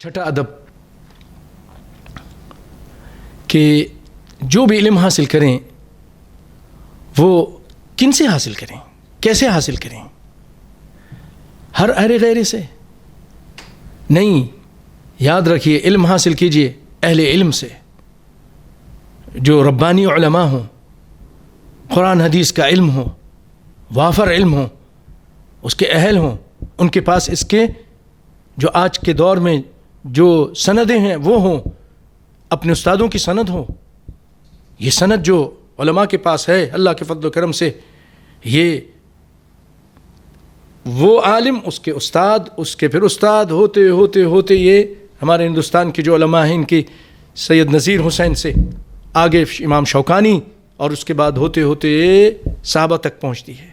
چھٹا ادب کہ جو بھی علم حاصل کریں وہ کن سے حاصل کریں، کیسے حاصل کریں؟ ہر اہل غیر سے نہیں، یاد رکھیے علم حاصل کیجئے اہل علم سے، جو ربانی علماء ہوں، قرآن حدیث کا علم ہو، وافر علم ہو، اس کے اہل ہوں، ان کے پاس اس کے جو آج کے دور میں جو سندیں ہیں وہ ہوں، اپنے استادوں کی سند ہو۔ یہ سند جو علماء کے پاس ہے اللہ کے فضل و کرم سے، یہ وہ عالم، اس کے استاد، اس کے پھر استاد ہوتے ہوتے ہوتے یہ ہمارے ہندوستان کے جو علماء ہیں، ان کی سید نذیر حسین سے آگے امام شوکانی، اور اس کے بعد ہوتے ہوتے صحابہ تک پہنچتی ہے،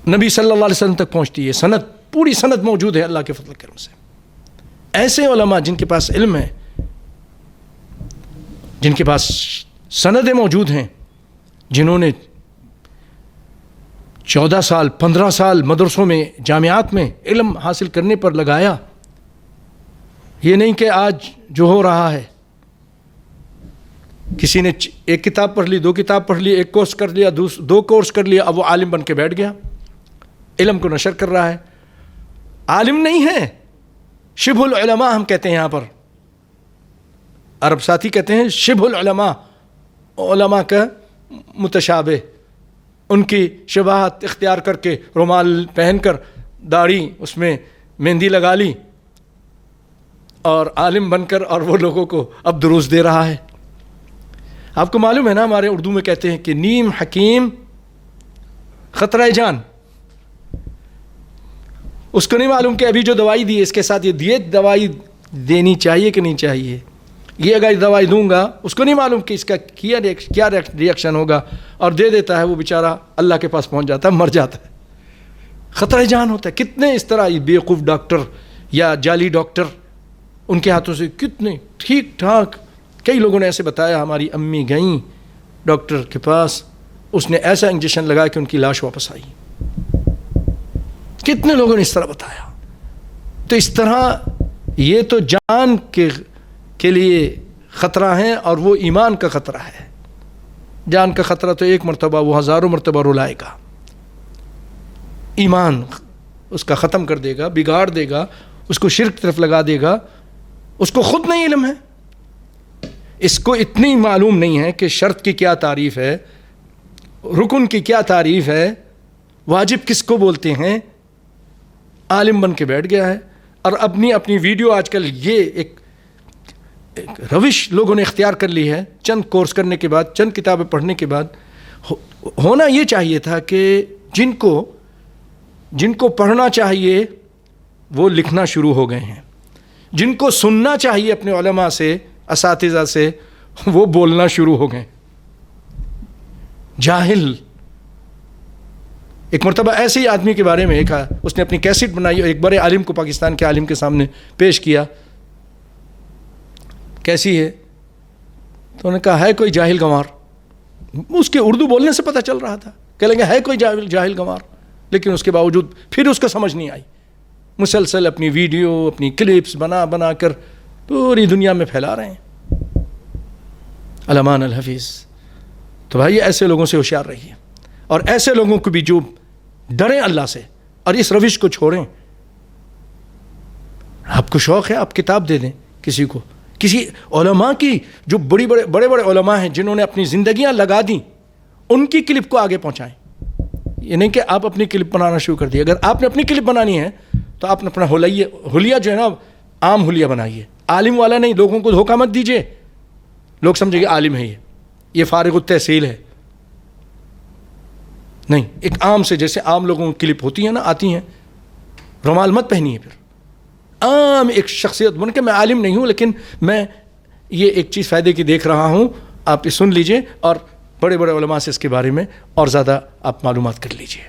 نبی صلی اللہ علیہ وسلم تک پہنچتی ہے، سند پوری سند موجود ہے اللہ کے فضل و کرم سے۔ ایسے علماء جن کے پاس علم ہے، جن کے پاس سندیں موجود ہیں، جنہوں نے 14 سال 15 سال مدرسوں میں جامعات میں علم حاصل کرنے پر لگایا، یہ نہیں کہ آج جو ہو رہا ہے کسی نے ایک کتاب پڑھ لی، 2 کتاب پڑھ لی، ایک کورس کر لیا، 2 کورس کر لیا، اب وہ عالم بن کے بیٹھ گیا، علم کو نشر کر رہا ہے۔ عالم نہیں ہے، شبہ العلماء ہم کہتے ہیں یہاں پر، عرب ساتھی کہتے ہیں شبہ العلماء، علماء کا متشابہ، ان کی شباہت اختیار کر کے رومال پہن کر داڑھی اس میں مہندی لگا لی اور عالم بن کر، اور وہ لوگوں کو اب دروس دے رہا ہے۔ آپ کو معلوم ہے نا، ہمارے اردو میں کہتے ہیں کہ نیم حکیم خطرہ جان۔ اس کو نہیں معلوم کہ ابھی جو دوائی دی اس کے ساتھ یہ دوائی دینی چاہیے کہ نہیں چاہیے، یہ اگر دوائی دوں گا اس کو نہیں معلوم کہ اس کا کیا ریئیکشن ہوگا، اور دے دیتا ہے، وہ بیچارہ اللہ کے پاس پہنچ جاتا ہے، مر جاتا ہے، خطرہ جان ہوتا ہے۔ کتنے اس طرح یہ بیوقوف ڈاکٹر یا جعلی ڈاکٹر، ان کے ہاتھوں سے کتنے ٹھیک ٹھاک، کئی لوگوں نے ایسے بتایا، ہماری امی گئیں ڈاکٹر کے پاس، اس نے ایسا انجیکشن لگایا کہ ان کی لاش واپس آئی۔ کتنے لوگوں نے اس طرح بتایا۔ تو اس طرح یہ تو جان کے لیے خطرہ ہیں، اور وہ ایمان کا خطرہ ہے۔ جان کا خطرہ تو ایک مرتبہ، وہ ہزاروں مرتبہ رلائے گا۔ ایمان اس کا ختم کر دے گا، بگاڑ دے گا، اس کو شرک طرف لگا دے گا۔ اس کو خود نہیں علم ہے، اس کو اتنی معلوم نہیں ہے کہ شرط کی کیا تعریف ہے، رکن کی کیا تعریف ہے، واجب کس کو بولتے ہیں۔ عالم بن کے بیٹھ گیا ہے، اور اپنی ویڈیو آج کل یہ ایک روش لوگوں نے اختیار کر لی ہے، چند کورس کرنے کے بعد، چند کتابیں پڑھنے کے بعد۔ ہونا یہ چاہیے تھا کہ جن کو پڑھنا چاہیے وہ لکھنا شروع ہو گئے ہیں، جن کو سننا چاہیے اپنے علماء سے، اساتذہ سے، وہ بولنا شروع ہو گئے۔ جاہل۔ ایک مرتبہ ایسے ہی آدمی کے بارے میں ایک، اس نے اپنی کیسٹ بنائی، ایک بڑے عالم کو، پاکستان کے عالم کے سامنے پیش کیا، کیسی ہے؟ تو انہوں نے کہا ہے کوئی جاہل گنوار۔ اس کے اردو بولنے سے پتہ چل رہا تھا، کہہ لیں گے ہے کوئی جاہل گنوار، لیکن اس کے باوجود پھر اس کو سمجھ نہیں آئی، مسلسل اپنی ویڈیو، اپنی کلپس بنا کر پوری دنیا میں پھیلا رہے ہیں۔ علمان الحفیظ۔ تو بھائی ایسے لوگوں سے ہوشیار رہیے، اور ایسے لوگوں کو بھی جو ڈریں اللہ سے اور اس روش کو چھوڑیں۔ آپ کو شوق ہے، آپ کتاب دے دیں کسی کو، کسی علماء کی جو بڑے علماء ہیں جنہوں نے اپنی زندگیاں لگا دیں، ان کی کلپ کو آگے پہنچائیں۔ یہ نہیں کہ آپ اپنی کلپ بنانا شروع کر دیے۔ اگر آپ نے اپنی کلپ بنانی ہے تو آپ نے اپنا حلیہ جو ہے نا، عام حلیہ بنائیے، عالم والا نہیں۔ لوگوں کو دھوکہ مت دیجیے، لوگ سمجھیں گے عالم ہے یہ فارغ التحصیل ہے۔ نہیں، ایک عام سے، جیسے عام لوگوں کی کلپ ہوتی ہیں نا، آتی ہیں، رومال مت پہنیے، پھر عام ایک شخصیت بن کے، میں عالم نہیں ہوں لیکن میں یہ ایک چیز فائدے کی دیکھ رہا ہوں، آپ یہ سن لیجئے، اور بڑے علماء سے اس کے بارے میں اور زیادہ آپ معلومات کر لیجئے۔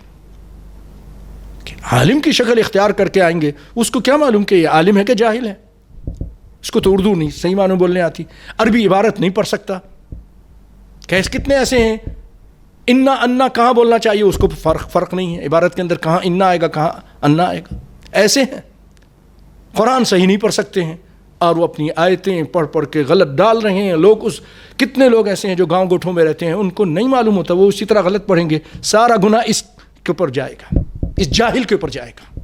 کہ عالم کی شکل اختیار کر کے آئیں گے، اس کو کیا معلوم کہ یہ عالم ہے کہ جاہل ہے؟ اس کو تو اردو نہیں صحیح معنوں بولنے آتی، عربی عبارت نہیں پڑھ سکتا۔ کتنے ایسے ہیں، انا کہاں بولنا چاہیے اس کو فرق نہیں ہے، عبارت کے اندر کہاں انا آئے گا، کہاں انا آئے گا، ایسے ہیں۔ قرآن صحیح نہیں پڑھ سکتے ہیں اور وہ اپنی آیتیں پڑھ کے غلط ڈال رہے ہیں. کتنے لوگ ایسے ہیں جو گاؤں گوٹھوں میں رہتے ہیں, ان کو نہیں معلوم ہوتا, وہ اسی طرح غلط پڑھیں گے. سارا گناہ اس کے اوپر جائے گا, اس جاہل کے اوپر جائے گا.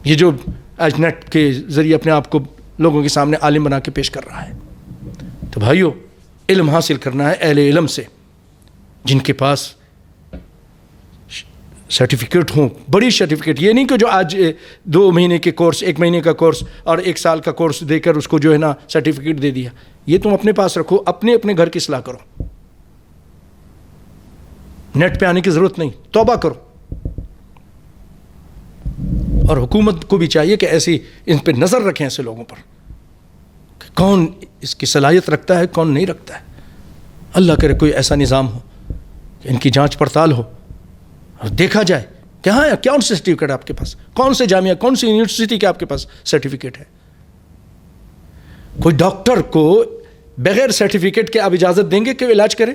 یہ جو آج نیٹ کے ذریعے اپنے آپ کو لوگوں کے سامنے عالم بنا کے پیش کر رہا ہے. تو بھائیو, علم حاصل کرنا ہے اہل علم سے, جن کے پاس سرٹیفکیٹ ہوں, بڑی سرٹیفکیٹ. یہ نہیں کہ جو آج 2 مہینے کے کورس, 1 مہینے کا کورس اور 1 سال کا کورس دے کر اس کو جو ہے نا سرٹیفکیٹ دے دیا. یہ تم اپنے پاس رکھو, اپنے گھر کی اصلاح کرو. نیٹ پہ آنے کی ضرورت نہیں, توبہ کرو. اور حکومت کو بھی چاہیے کہ ایسی ان پہ نظر رکھیں, ایسے لوگوں پر کہ کون اس کی صلاحیت رکھتا ہے, کون نہیں رکھتا ہے. اللہ کرے کوئی ایسا نظام ہو کہ ان کی جانچ پڑتال ہو اور دیکھا جائے کہ ہاں کون سے سرٹیفکیٹ آپ کے پاس, کون سے جامعہ, کون سی یونیورسٹی کے آپ کے پاس سرٹیفکیٹ ہے. کوئی ڈاکٹر کو بغیر سرٹیفکیٹ کے آپ اجازت دیں گے کہ وہ علاج کرے؟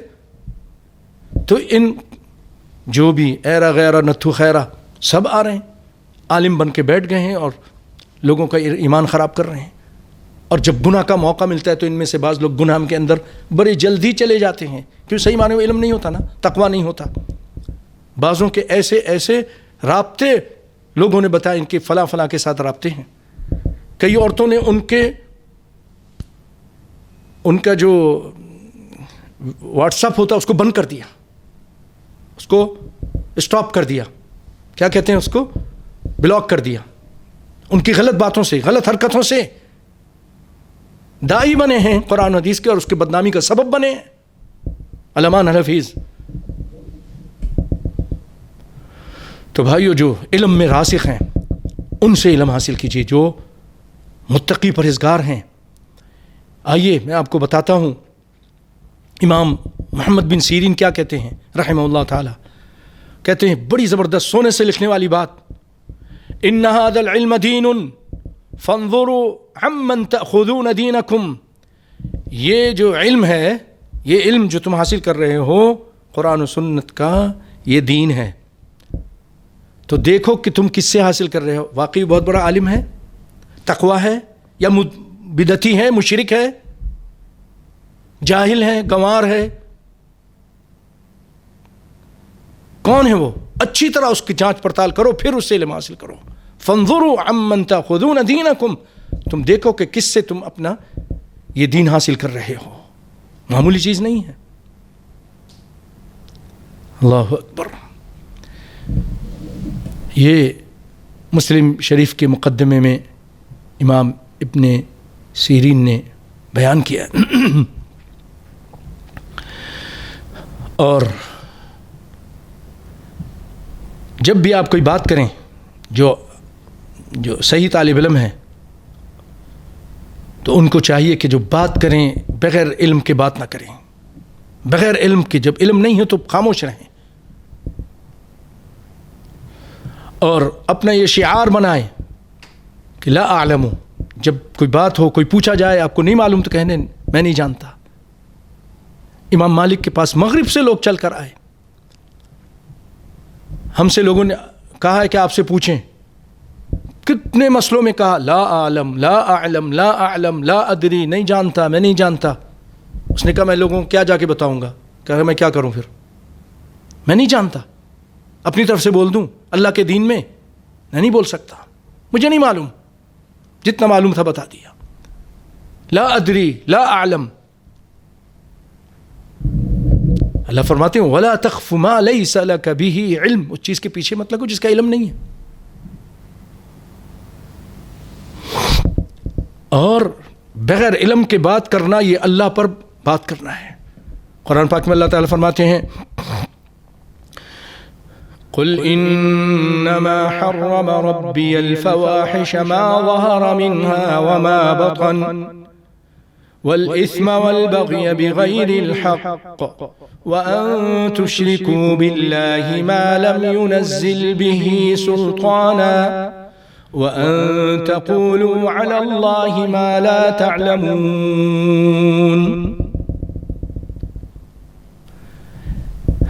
تو ان جو بھی ایرا غیرہ نتھو خیرہ سب آ رہے ہیں, عالم بن کے بیٹھ گئے ہیں اور لوگوں کا ایمان خراب کر رہے ہیں. اور جب گناہ کا موقع ملتا ہے تو ان میں سے بعض لوگ گناہ کے اندر بڑی جلدی چلے جاتے ہیں, کیوں صحیح معنی میں علم نہیں ہوتا نا, تقویٰ نہیں ہوتا. بعضوں کے ایسے رابطے لوگوں نے بتایا ان کے فلاں کے ساتھ رابطے ہیں. کئی عورتوں نے ان کا جو واٹس ایپ ہوتا اس کو بند کر دیا, اس کو اسٹاپ کر دیا, کیا کہتے ہیں اس کو, بلاک کر دیا. ان کی غلط باتوں سے, غلط حرکتوں سے داعی بنے ہیں قرآن حدیث کے, اور اس کے بدنامی کا سبب بنے ہیں. علمان الحفیظ. تو بھائیو, جو علم میں راسخ ہیں ان سے علم حاصل کیجیے, جو متقی پرہیزگار ہیں. آئیے میں آپ کو بتاتا ہوں امام محمد بن سیرین کیا کہتے ہیں رحمہ اللہ تعالی. کہتے ہیں بڑی زبردست سونے سے لکھنے والی بات, ان هذا العلم دین فانظروا عمن تأخذون دینکم. یہ جو علم ہے, یہ علم جو تم حاصل کر رہے ہو قرآن و سنت کا, یہ دین ہے. تو دیکھو کہ تم کس سے حاصل کر رہے ہو. واقعی بہت بڑا عالم ہے, تقویٰ ہے, یا بدعتی ہے, مشرک ہے, جاہل ہے, گنوار ہے, کون ہے وہ؟ اچھی طرح اس کی جانچ پڑتال کرو, پھر اس سے علم حاصل کرو. فانظروا عمن تأخذون دینکم. تم دیکھو کہ کس سے تم اپنا یہ دین حاصل کر رہے ہو, معمولی چیز نہیں ہے. اللہ اکبر. یہ مسلم شریف کے مقدمے میں امام ابن سیرین نے بیان کیا. اور جب بھی آپ کوئی بات کریں, جو صحیح طالب علم ہے, تو ان کو چاہیے کہ جو بات کریں بغیر علم کے بات نہ کریں. بغیر علم کے, جب علم نہیں ہو تو خاموش رہیں. اور اپنا یہ شعار بنائیں کہ لا اعلم. جب کوئی بات ہو, کوئی پوچھا جائے آپ کو نہیں معلوم, تو کہنے میں نہیں جانتا. امام مالک کے پاس مغرب سے لوگ چل کر آئے, ہم سے لوگوں نے کہا ہے کہ آپ سے پوچھیں. کتنے مسئلوں میں کہا لا اعلم لا اعلم لا اعلم لا ادری, نہیں جانتا, میں نہیں جانتا. اس نے کہا میں لوگوں کو کیا جا کے بتاؤں گا, کہا میں کیا کروں پھر, میں نہیں جانتا. اپنی طرف سے بول دوں اللہ کے دین میں؟ میں نہیں بول سکتا, مجھے نہیں معلوم, جتنا معلوم تھا بتا دیا. لا ادری لا اعلم. اللہ فرماتے ہیں ولا تخف ما ليس لك به علم. اس چیز کے پیچھے مت لگو جس کا علم نہیں ہے. اور بغیر علم کے بات کرنا یہ اللہ پر بات کرنا ہے. قرآن پاک میں اللہ تعالیٰ فرماتے ہیں قل انما حرم ربي الفواحش ما ظهر منها وما بطن والإثم والبغي بغير الحق وأن تشركوا بالله ما لم ينزل به سلطانا وأن تقولوا على الله ما لا تعلمون.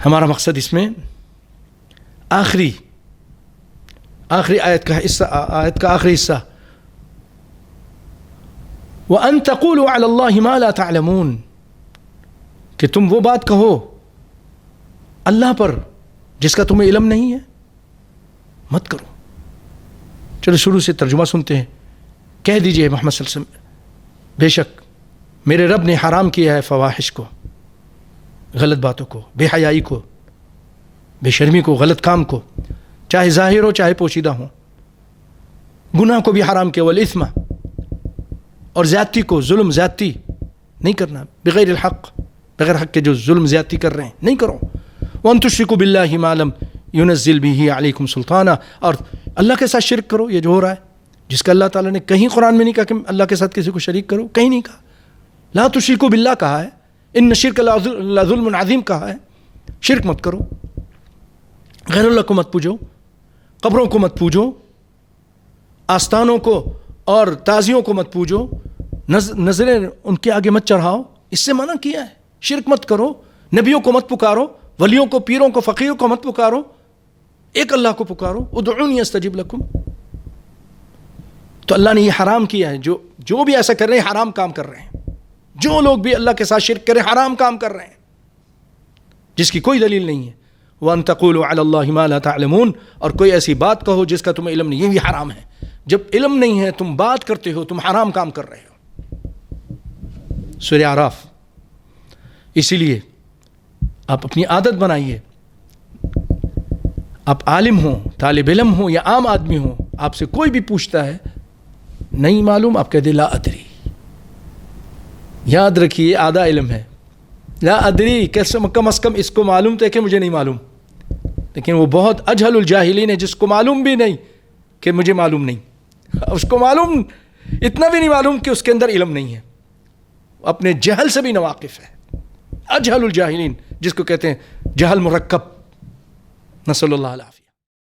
ہمارا مقصد اس میں آخری آیت کا آخری حصہ، وَأَن تَقُولُوا عَلَى اللَّهِ مَا لَا تَعْلَمُونَ، کہ تم وہ بات کہو اللہ پر جس کا تمہیں علم نہیں ہے، مت کرو۔ چلو شروع سے ترجمہ سنتے ہیں۔ کہہ دیجئے محمد صلی اللہ علیہ وسلم، بے شک میرے رب نے حرام کیا ہے فواحش کو، غلط باتوں کو، بے حیائی کو، بے شرمی کو، غلط کام کو، چاہے ظاہر ہو چاہے پوشیدہ ہو، گناہ کو بھی حرام کیا، والاثم، اور زیادتی کو، ظلم زیادتی نہیں کرنا، بغیر الحق، بغیر حق کے جو ظلم زیادتی کر رہے ہیں نہیں کرو، وان تشرکوا باللہ ما لم ينزل به علیکم سلطانا، اور اللہ کے ساتھ شرک کرو، یہ جو ہو رہا ہے جس کا اللہ تعالیٰ نے کہیں قرآن میں نہیں کہا کہ اللہ کے ساتھ کسی کو شریک کرو، کہیں نہیں کہا، لا تشرکوا باللہ کہا ہے، ان الشرک لظلم عظیم کہا ہے، شرک مت کرو، غیر اللہ کو مت پوجو، قبروں کو مت پوجو، آستانوں کو اور تازیوں کو مت پوجو، نظریں ان کے آگے مت چڑھاؤ، اس سے منع کیا ہے، شرک مت کرو، نبیوں کو مت پکارو، ولیوں کو، پیروں کو، فقیروں کو مت پکارو، ایک اللہ کو پکارو، ادعونی استجب لکم۔ تو اللہ نے یہ حرام کیا ہے، جو بھی ایسا کر رہے ہیں حرام کام کر رہے ہیں، جو لوگ بھی اللہ کے ساتھ شرک کریں حرام کام کر رہے ہیں جس کی کوئی دلیل نہیں ہے۔ وَأَن تَقُولُوا عَلَى اللَّهِ مَا لَا تَعْلَمُونَ، اور کوئی ایسی بات کہو جس کا تمہیں علم نہیں، یہ بھی حرام ہے۔ جب علم نہیں ہے تم بات کرتے ہو، تم حرام کام کر رہے ہو۔ سورہ اعراف۔ اسی لیے آپ اپنی عادت بنائیے، آپ عالم ہوں، طالب علم ہوں یا عام آدمی ہوں، آپ سے کوئی بھی پوچھتا ہے نہیں معلوم، آپ کہہ دیں لا ادری۔ یاد رکھیے آدھا علم ہے، لا ادری، کم از کم اس کو معلوم تھا کہ مجھے نہیں معلوم، لیکن وہ بہت اجہل الجاہلین ہے جس کو معلوم بھی نہیں کہ مجھے معلوم نہیں، اس کو معلوم اتنا بھی نہیں معلوم کہ اس کے اندر علم نہیں ہے، اپنے جہل سے بھی ناواقف ہے، اجہل الجاہلین جس کو کہتے ہیں جہل مرکب، نسأل اللہ العافیہ۔